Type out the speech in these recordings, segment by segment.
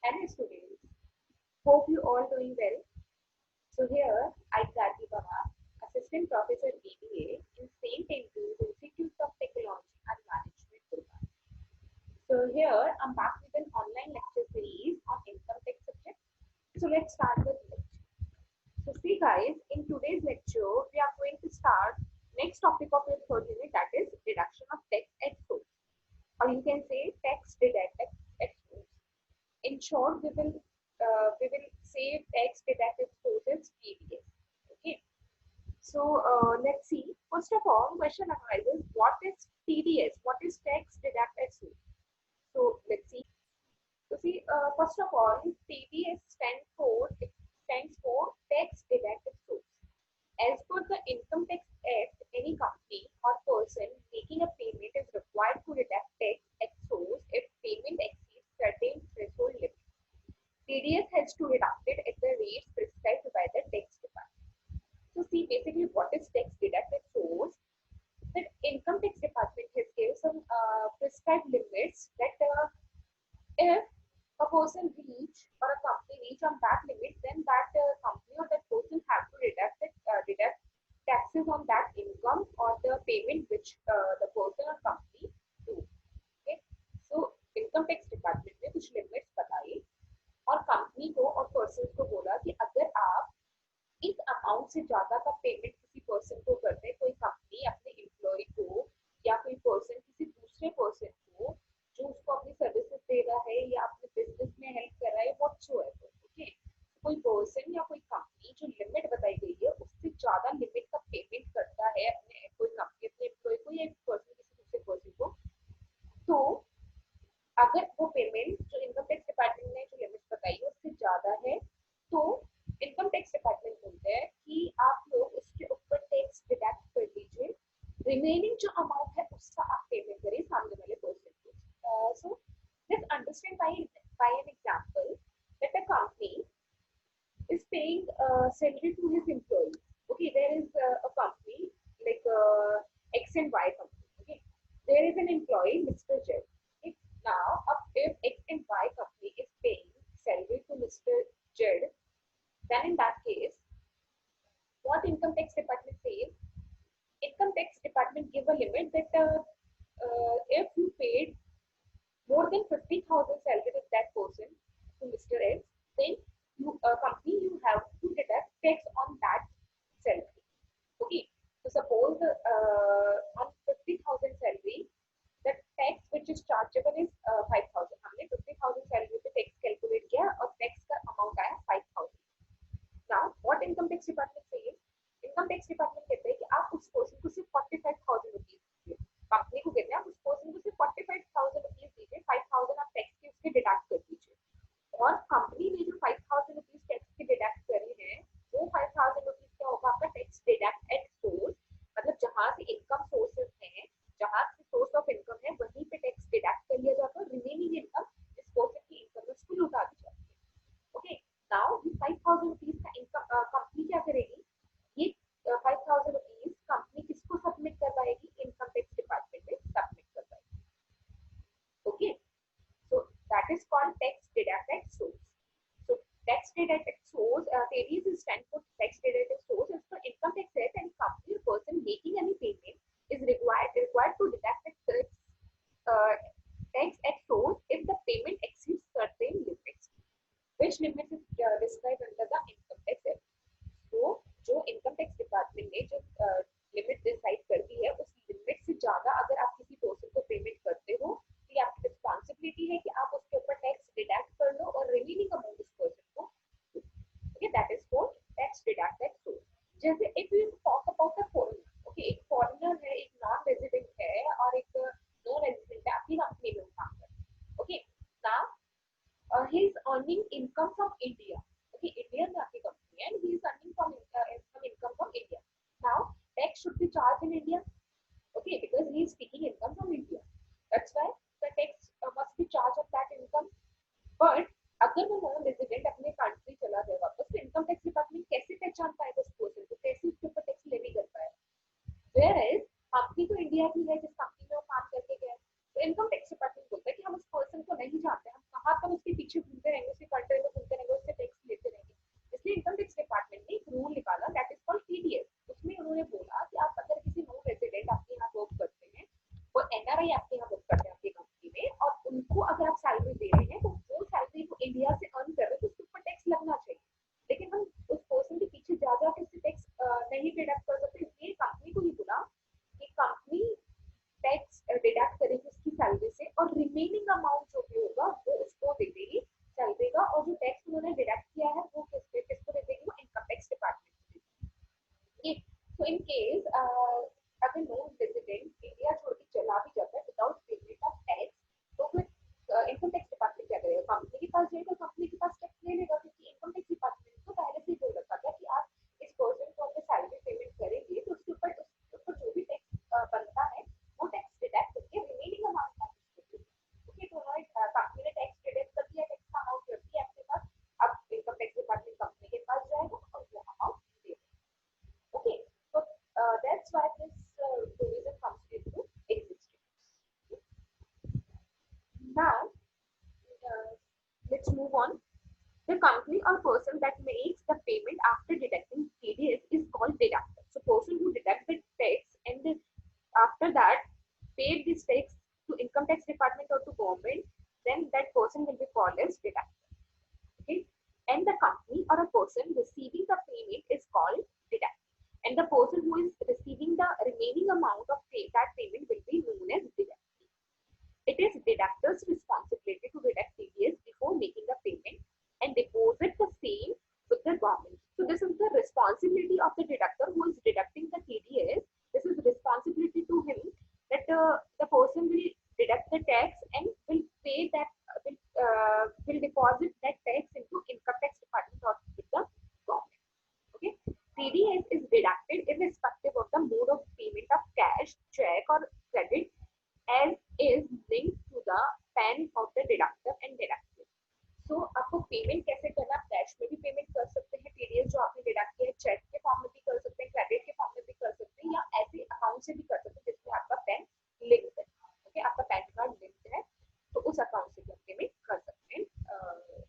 Hello students, hope you all doing well. So here I Gati Baba, Assistant Professor BBA in Saitm Institute of Technology and Management Gurgaon. So here I'm back with an online lecture series on income tax subject. So let's start with lecture. So see guys, in today's lecture we are going to start next topic of your third unit, that is deduction of tax at source, or you can say tax deduct at source. In short, we will save tax deducted sources TDS. Okay. So let's see. First of all, question arises: what is TDS? What is tax deducted source? So let's see. So see, first of all, TDS stands for tax deducted source. As per the Income Tax Act, any company or person making a payment is required to deduct tax at source if payment exceeds certain threshold limit. TDS has to deduct it at the rates prescribed by the tax department. So see, basically what is tax deducted source? The income tax department has given some prescribed limits that if a person reach or a company reach on that limit, then that company or that person have to deduct taxes on that income or the payment which the person or company do. Okay, so income tax department ने कुछ limits बताई और company को और person को बोला कि अगर आप इस अमाउंट से ज्यादा का पेमेंट किसी पर्सन को करते हैं, कोई कंपनी अपने एम्प्लॉय को या कोई पर्सन किसी दूसरे पर्सन को जो उसको अपनी सर्विसेज दे रहा है या अपने बिजनेस में हेल्प कर रहा है, व्हाटसोएवर, ओके, कोई पर्सन या कोई कंपनी जो लिमिट बताई गई है उससे ज्यादा लिमिट का पेमेंट करता है अपने कोई कंपनी अपने एम्प्लॉय को या पर्सन किसी दूसरे पर्सन को, तो अगर वो पेमेंट जो इनकम टैक्स डिपार्टमेंट ने जो लिमिट बताई है उससे ज्यादा है, तो इनकम टैक्स डिपार्टमेंट बोलते हैं कि आप लोग उसके ऊपर टैक्स डिडक्ट कर दीजिए, रिमेनिंग जो अमाउंट है उसका आप पेमेंट करिए सामने वाले पर्सन को. So let's understand by an example that a company is paying salary to his employees. Okay, there is a company like X and Y company. Okay, there is an employee, Mr. J. Okay, now if X and Y company is paying salary to Mr. Z, then in that case, what income tax department says? Income tax department give a limit that if you paid more than 50,000 salary with that person to Mr. X, then you company you have to deduct tax on that salary. Okay, so suppose on 50,000 salary, the tax which is chargeable is 5,000. हमने 50,000 salary पे tax calculate किया और tax का amount आया 5,000. Now what income tax department says? Income tax department कहते हैं कि आप उस person को सिर्फ 45,000 रुपीज दीजिए. कंपनी को कहते हैं आप उस person को सिर्फ 45,000 रुपीज दीजिए, 5,000 आप टैक्स के उसके डिडक्ट कर दीजिए. और कंपनी ने जो 5,000 रुपीज टैक्स के डिडक्ट करे हैं, वो 5,000 रुपीज क्या होगा आपका टैक्स डिडक्ट एट सोर्स, मतलब जहां से इनकम सोर्सेज हैं, जहां से सोर्स ऑफ इनकम है वहीं पे टैक्स डिडक्ट कर लिया जाता है, रिमेनिंग इनकम जिस पर्सन की इनकम है उसको लौटा दी जाती है. ओके, नाउ ये 5,000 रुपीज का इनकम कंपनी क्या करेगी? ये 5,000 रुपीज कंपनी किसको सबमिट करवाएगी? इनकम टैक्स डिपार्टमेंट में सबमिट करवाएगी. Okay, so that is called tax deducted source. So tax deducted source, TDS stands for tax deducted source. As per income tax act, any company or person making any payment is required to deduct tax at source if the payment exceeds certain limits. Which limits is described under the income tax act. तो जो income tax department ने जो limit decide कर दी है, उस limit से ज्यादा अगर आप किसी पर्सन को पेमेंट करते हो, तो ये आपकी रिस्पॉन्सिबिलिटी है कि आप उसके ऊपर टैक्स डिडक्ट कर लो और रिमेनिंग अमाउंट उस पर्सन को. Okay, that is called tax deducted source. जैसे if you talk about a foreigner, okay, एक फॉरेनर है, एक नॉन रेजिडेंट है और एक नॉन रेजिडेंट है, आपकी कंपनी में काम कर रहे हैं. Okay, now he is earning income from India. Okay, India में आपकी कंपनी है and he is earning some income from India. Now tax should be charged in India. Okay, because he is taking income from India. That's why the tax must be charged of that income. But अगर वो non resident अपने country चला जाए वापस, तो income tax department कैसे पहचान पाएगा उस पर्सन को, कैसे उसके ऊपर टैक्स लेवी कर पाएगा? Whereas कंपनी तो इंडिया की है जिस कंपनी में वो काम करके गया, तो इनकम टैक्स डिपार्टमेंट बोलता है कि हम उस पर्सन को नहीं जानते, हम कहाँ पर उसके पीछे घूमते रहेंगे, उसे that's why this provision comes into existence. Now, let's move on. The company or person that makes the payment after deducting TDS is called deductor. So, person who deducts the tax and after that paid this tax to income tax department or to government, then that person will be called as deductor. Okay, and the company or a person receiving the payment is called deductor, and the person who is receiving the remaining amount of that payment will be known as deductor. It is deductor's responsibility to deduct TDS before making the payment and deposit the same with the government. So this is the responsibility of the deductor who is deducting the TDS. This is responsibility to him that the person will deduct the tax and will pay that will deposit that tax into income tax department or with the government. Okay, TDS is deducted irrespective of the mode of payment of cash, check or credit, as is linked to the PAN of the deductor and deducted. So आपको payment कैसे करना, cash में भी payment कर सकते हैं, TDS जो आपने डिडक्ट किया है चेक के फॉर्म में भी कर सकते हैं, क्रेडिट के फॉर्म में भी कर सकते हैं, या ऐसे अकाउंट से भी कर सकते हैं जिसमें आपका पैन लिंक है. ओके, आपका पैन कार्ड लिंक है तो उस अकाउंट से भी आप पेमेंट कर सकते हैं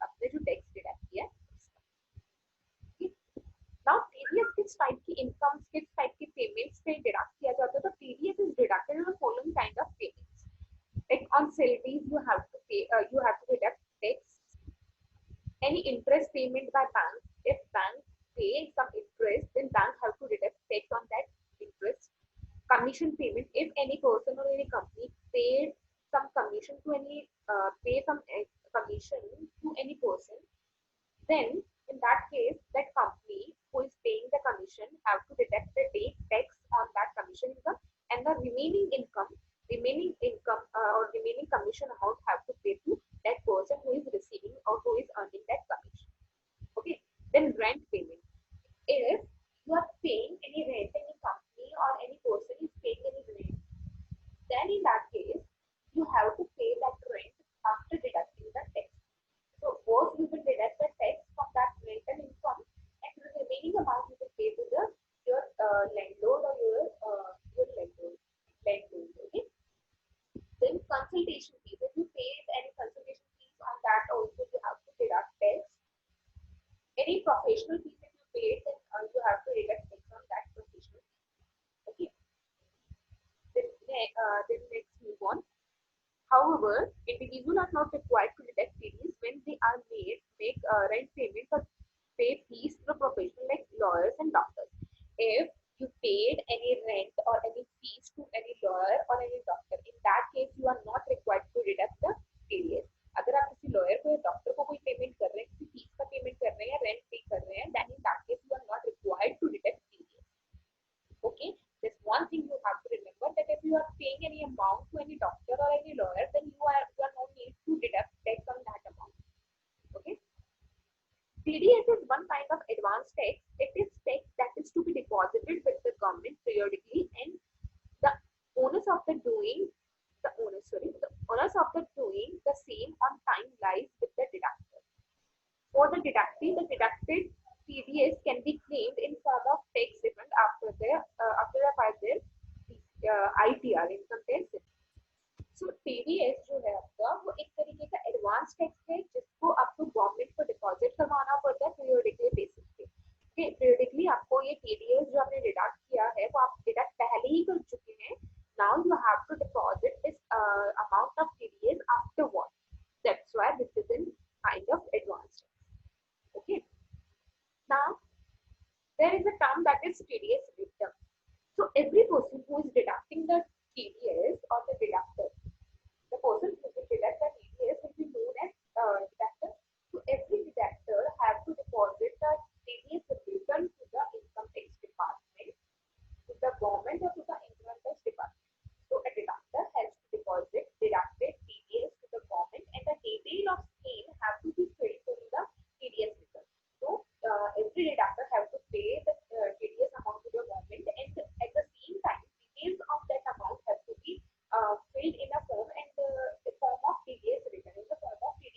अपने जो टैक्स डिडक्ट किया है. नाउ टीडीएस किस टाइप की इनकम, किस टाइप की पेमेंट्स से डिडक्ट किया जाता है, तो TDS is deducted in the following kind of payments. Like on salaries you have to pay, you have to deduct tax. Any interest payment by bank, if bank pay some interest, then bank have to deduct tax on that interest. Commission payment, if any person or any company paid some commission to any pay some commission to any person, then in that case that company who is paying the commission have to deduct the tax on that commission income, and the remaining income or remaining commission amount have to pay to that person who is receiving or who is earning that commission. Okay, then rent payment, if you are paying any rent, any company or any person is paying any rent, then in that case you have to pay that rent after deducting the tax. So first you will deduct the tax from that rental income, and the remaining amount you will pay to your landlord or your landlord. Okay. Then consultation fees. If you pay any consultation fees on that, also you have to deduct tax. Any professional fees if you pay, then you have to deduct tax on that professional fee. Okay. Then let's move on. However, individuals are not required to deduct fees when they are make rent payments or pay fees to a professional like lawyers and doctors. If you paid any rent or any fees to any lawyer or any doctor, in that case you are not required to deduct the TDS. अगर आप किसी lawyer को या doctor को कोई payment कर रहे हैं, किसी fees का payment कर रहे हैं, rent pay कर रहे हैं, then in that case you are not required to deduct TDS. Okay, there's one thing you have to remember, that if you are paying any amount to any doctor or any lawyer, then you are no need to deduct tax on that amount. Okay. TDS is one kind of advance tax. It is tax that is to be deposited with the government periodically, and the onus of the doing the same on time lies with the deductor. For the deducted TDS can be claimed in form of tax refund after the filed their ITR, income tax. So TDS जो है आपका वो एक तरीके का advance tax है जिसको आपको गवर्नमेंट को डिपॉजिट करवाना पड़ता है पीरियडिकली बेसिस पे. ओके, पीरियडिकली आपको ये TDS जो आपने डिडक्ट किया है वो आप डिडक्ट पहले ही कर चुके हैं. Now you have to deposit this amount of TDS afterward. That's why this is in kind of advance tax. Okay, now there is a term that is TDS victim. So every person who is deducting the TDS or the deductor, the person who will deduct the TDS will be known as deductor. So every deductor have to deposit the TDS return to the income tax department, to the government or to the income tax department. So a deductor has to deposit deducted TDS to the government, and the detail of scheme have to be filled in the TDS return. So every deductor have to pay the TDS amount to the government, and at the same time details of that amount have to be filled in a form, and the form of TDS return, in the form of TDS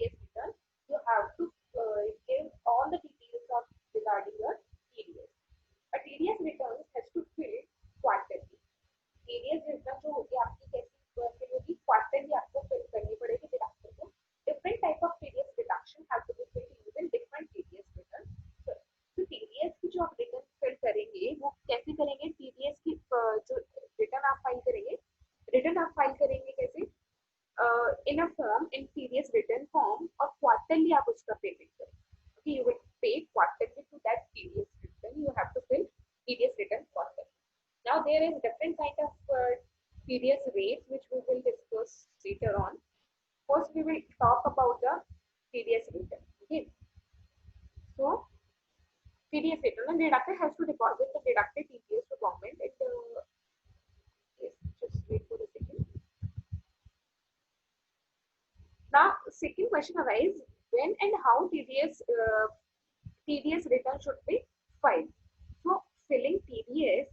quarterly आप उसका payment करें. Okay, you will pay quarterly to that TDS return. You have to fill TDS return quarterly. Now there is different kind of TDS rates which we will discuss later on. First we will talk about the TDS return. Okay, so TDS return, and deductor has to deposit the deducted TDS to government. It is just wait for a second. Now, second question arises: when and how TDS return should be filed. So, filling TDS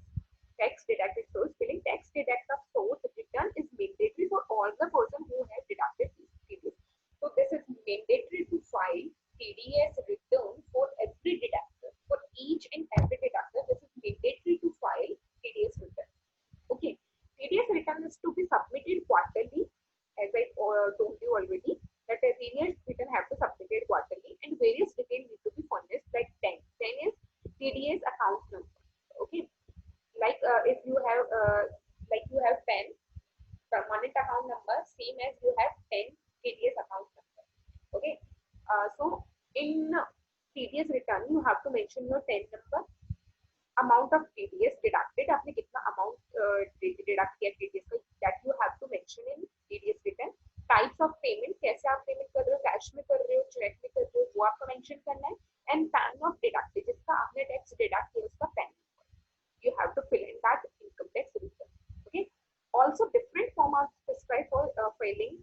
tax deducted source, filling tax deducted source return is mandatory for all the person who have deducted TDS. So, this is mandatory to file TDS return for every deductor. For each and every deductor, this is mandatory to file TDS return. Okay, TDS return is to be submitted quarterly, as I told you already, that the TDS return have to submitted quarterly, and various details need to be furnished like 10. 10 is TDS account number. Okay, like if you have 10 permanent account number, same as you have 10 TDS account number. Okay, so in TDS return you have to mention your 10 number, amount of TDS deducted, आपने कितना amount deduct किया TDS का, that you have to mention in TDS return. Types of payment, कैसे आप payment कर रहे हो, cash में कर रहे हो, चेक में कर रहे हो, वो आपको मेंशन करना है. एंड पैन ऑफ डिडक्टेड, जिसका आपने टैक्स डिडक्ट किया उसका pan you have to fill in that income tax return. Okay, also different form are prescribed for filling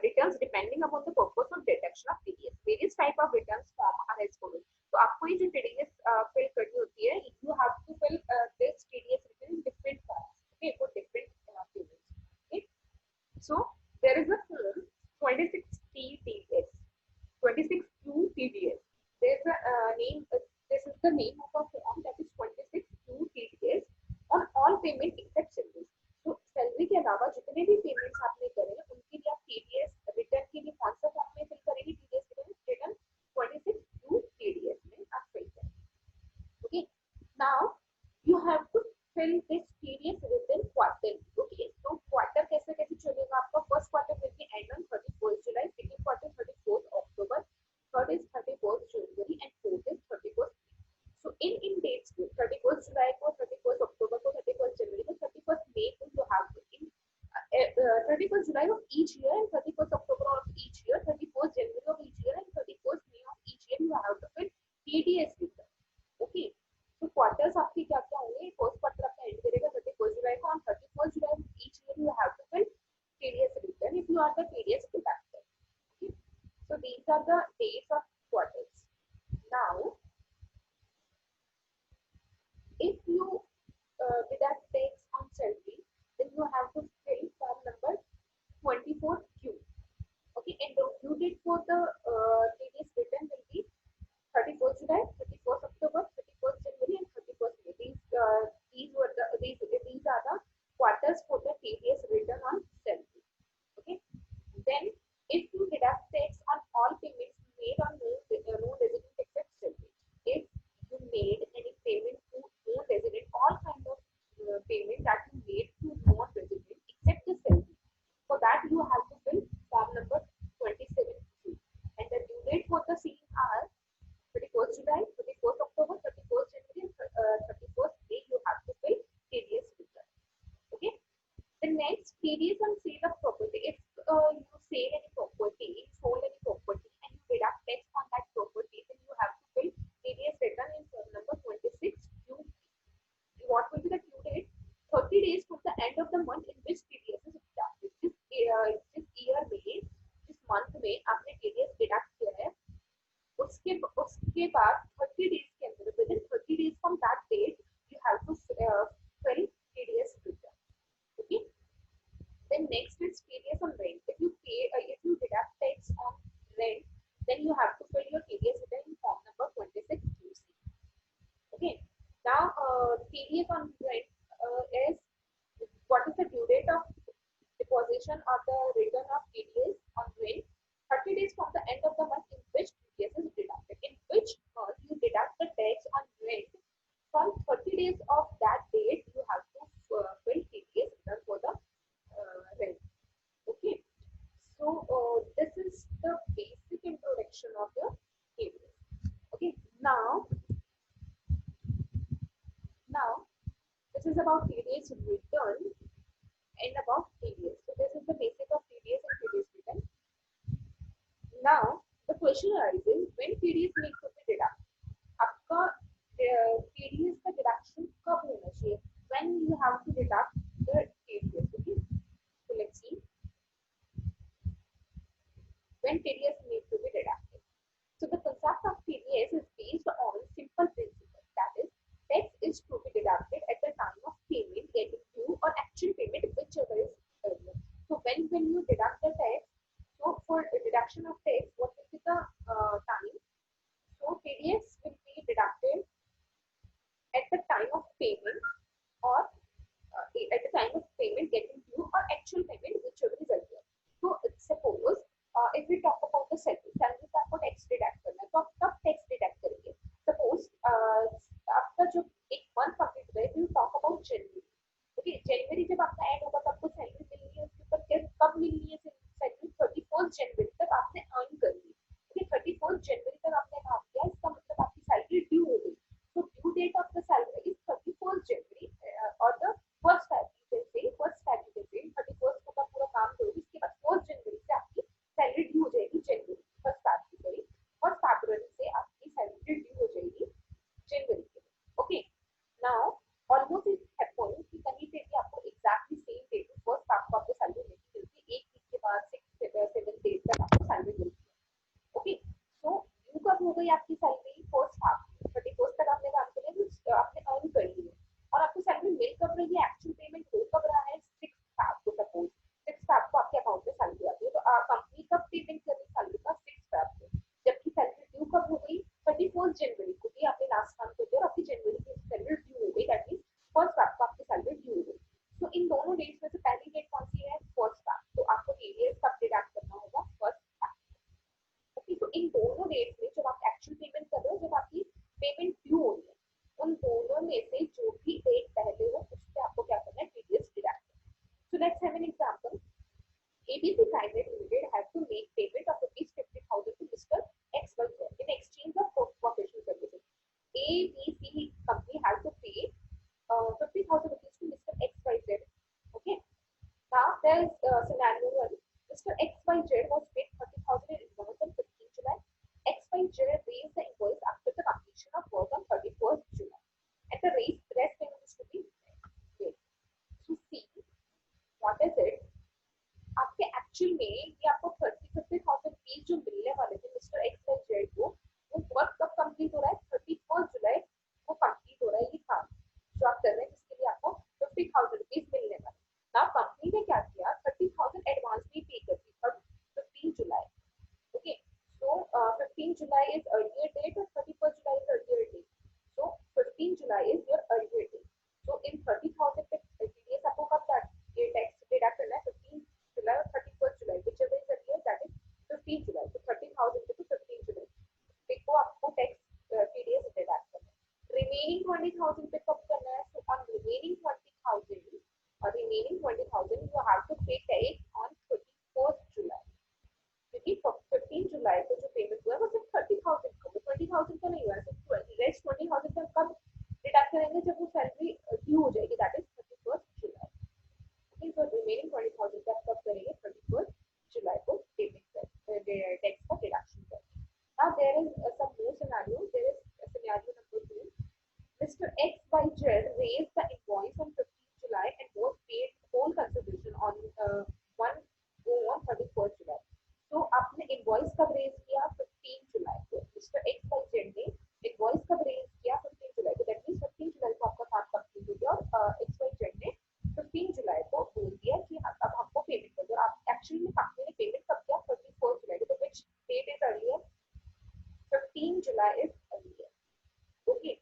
returns depending upon the purpose of deduction of TDS. Various type of returns form are as follows. तो आपको ये जो TDS fill करनी होती है, you have to fill this TDS return in different forms. Okay, for different payments. Okay, so there is a form 26TDS, 26Q TDS. There's a name. This is the name of a form, that is 26Q TDS on all payment except salaries. तो salary के अलावा जितने भी payments आपने करे उनके लिए आप TDS रिटर्न के लिए कौन सा फॉर्म में फिल करेंगे? TDS रिटर्न 26Q TDS में आप फिल करेंगे. Okay, now you have to fill this TDS within quarterly. Okay, so quarter कैसे चलेगा आपका? First quarter will be end on 31st July, second quarter 31st October, third is 31st January, and fourth is 31st. So in dates, 31st July को, 31st October को, 31st January को, 31st May को you have to in 31st July of each year and 31st October of each year, 31st January of each year and 31st May of each year you have to fill TDS return. Okay, so quarters आपके क्या क्या होंगे? First quarter आपका and करेगा 31st July को, on 31st July of each year you have to fill TDS return if you are the TDS deductor. Okay, so these are the dates of quarters. Now, if you deduct tax on salary, then you have to fill form number 24Q. Okay, and the due date for the TDS return will be 31st July, 31st October, 31st January, and 31st May. These are the quarters for the TDS return on salary. Okay, then if you deduct tax on all payments made on non-resident except salary, if you made any payment to non-resident, all kind of payment that you made to non-resident except the salary, for that you have to fill form number 27Q, and the due date for the same are 31st July, 31st October, 31st January, and 31st May. You have to fill TDS return. Okay, the next, TDS on sale of property. If you sell any property, sold any property, and you deduct tax on that property, then you have to fill TDS return in form number 26Q. What will be the due date? 30 days from the end of the month in which TDS is deducted. जिस year में, जिस month में आपने TDS deduct किया है, उसके बाद 30 days के अंदर, within 30 days from that date, you have to fill TDS return. Okay. Then next is TDS on rent. If you deduct tax on rent, then you have to fill your TDS return in form number 26QC. Okay. Now TDS on rent is what is the due date of deposition or the return of TDS on rent? 30 days from the end of the month in which TDS is deducted. In which month you deduct the tax on rent, from 30 days of that date you have to fill TDS return for the rent. Okay, so this is the basic introduction deduction of your TDS. Okay, now this is about TDS return and about TDS. So this is the basic of TDS and TDS return. Now the question arises, when TDS needs to be deducted? आपका TDS का deduction कब होना चाहिए? When you have to deduct the TDS. Okay, so let's see when TDS needs to be deducted. So the concept of TDS is based on simple principle, that is, tax is to be deducted at the time of payment getting due or actual payment, whichever is earlier. So when you deduct the tax, so for the deduction of tax, what will be the time? So TDS will be deducted at the time of payment or at the time of payment getting due or actual payment, whichever is earlier. So suppose if we talk about the salary का आपको tax deduct करना है, तो आप कब tax deduct करेंगे? Suppose आपका जो एक month complete हुआ है, we talk about January. Okay, January जब आपका end होगा, तो आपको salary मिलनी है, उसके ऊपर कब मिलनी है salary? 31st January तक आपने earn करनी है. Okay, 31st January तक आपने काम किया, इसका मतलब आपकी salary due हो गई. So due date of the salary is 31st January or the first Feb, you can say first Feb, you can say 31st को का पूरा काम करोगे, इसके बाद 1st January से आपकी salary due हो जाएगी January, first February, first February से आपकी salary due हो जाएगी January के. Okay, now almost it happens कि कहीं पे भी आपको exactly same date first आपको आपको salary नहीं मिलती, एक week के बाद 6-7 days तक आपको salary मिलती है. Okay, so due कब हो गई आपकी salary? first half, 31st तक आपने काम किया, आपने earn कर ली है, और आपको salary मिल कब रही है, actual payment हो कब रहा है? 6th Feb को, suppose 6th Feb को आपके अकाउंट में salary आती है, तो कंपनी कब पेमेंट कर रही है salary का? 6th Feb को. जबकि salary due कब हो गई? 31st January को भी आपने लास्ट काम कर दिया और आपकी जनवरी की salary due हो गई, that means first Feb को आपकी salary due हो गई. तो इन दोनों डेट्स में से पहली डेट कौन सी है? first Feb. तो आपको TDS कब डिडक्ट करना होगा? first Feb. ओके, तो इन दोनों डेट्स में जब आप एक्चुअल पेमेंट कर रहे हो, जब आपकी पेमेंट ड्यू हो रही है, उन दोनों में से जो भी डेट पहले हो, उस पे आपको क्या करना है? TDS deduct. So let's have an example. ABC Private Limited had to make payment of rupees 50,000 to Mr. XYZ in exchange of professional services. ABC company had to pay 50,000 rupees to Mr. XYZ. Okay. Now there is scenario one. Mr. XYZ was paid 30,000 in advance on 15th July. XYZ raised the invoice after the completion of work on 31st July. And the rest payment is to be paid. So see, what is it? आपके actual में ये आपको 30,000 rupees जो मिलने वाले थे mister XYZ को, वो वर्क कब कंप्लीट हो रहा है? 31st जुलाई को कंप्लीट हो रहा है ये काम जो आप कर रहे हैं, जिसके लिए आपको 50,000 रुपीज मिलने वाले. नाउ कंपनी ने क्या किया? 30,000 एडवांस में पे कर दी कब? 15 July. Okay, so 15 July is earlier date और 31st July is earlier date. So 15 July is your earlier date. So in 30,000 पे TDS आपको कब ये टैक्स डिडक्ट करना है? 15 July or 31st July, whichever is earlier, that is 15 July. So 30,000 to 15 July. देखो आपको tax TDS deduct करना है. रिमेनिंग 20,000 पे कब करना है? So on remaining 20,000 you have to pay tax on 31st July. क्योंकि 15 जुलाई को जो पेमेंट हुआ है वो सिर्फ 30,000 का, 20,000 का नहीं हुआ है. रेस्ट 20,000 का कब डिडक्ट करेंगे? जब वो सैलरी ड्यू हो जाएगी, that is 31st July. Okay, so remaining 20,000 का कब करेंगे? 31st July को पेमेंट टैक्स का डिडक्शन करेंगे. Now there is some more scenario. There is scenario number 2. Mr. XYZ raised the invoice on 15th July and was paid whole consideration on 31st July. So आपने invoice कब raise किया? 15 जुलाई को. Mister XYZ ने invoice कब raise किया? 15 जुलाई को. That means 15 जुलाई को आपका काम कंप्लीट हो गया और XYZ ने 15 जुलाई को बोल दिया कि अब हमको पेमेंट कर दो. आप एक्चुअली में कंपनी ने पेमेंट कब किया? 31st जुलाई को. तो which date is earlier? 15 July is earlier. Okay,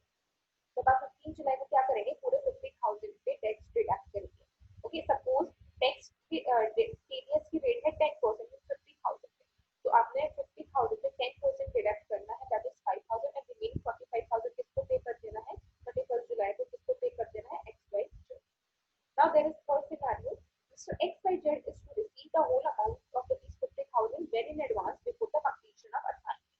तो आप 15 जुलाई को क्या करेंगे? पूरे 50,000 पे टैक्स डिडक्ट करेंगे. ओके, सपोज टैक्स की TDS की रेट है 10%, 50,000 पे, तो आपने 50,000 पे 10% डिडक्ट करना है, दैट इज 5,000, एंड रिमेनिंग 45,000 किसको पे कर देना है? 31st जुलाई को किसको पे कर देना है? XYZ. Now there is third scenario. Mr. XYZ is to receive the whole amount of rupees 50,000 well in advance before the completion of assignment.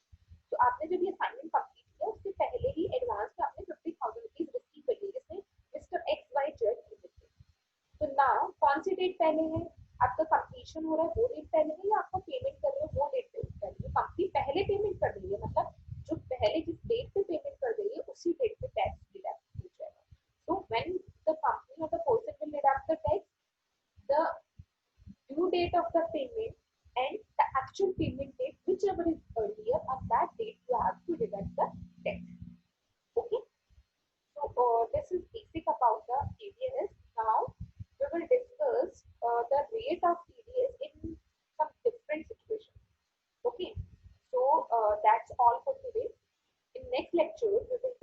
Date पहले है, आपका कंप्लीशन हो रहा है वो डेट पहले है, या आपका पेमेंट कर रहे हो वो डेट पहले है। कंपनी पहले पेमेंट कर रही है, मतलब जो पहले जिस डेट पे पेमेंट कर रही है उसी डेट पे टैक्स डिडक्ट हो जाएगा. So when the company or the person will deduct the tax, the due date of the payment and the actual payment date, whichever is earlier, on that date you have to deduct the tax. Okay. So this is basic about the TDS. Now we will discuss the rate of TDS in some different situations. Okay. So that's all for today. In next lecture we will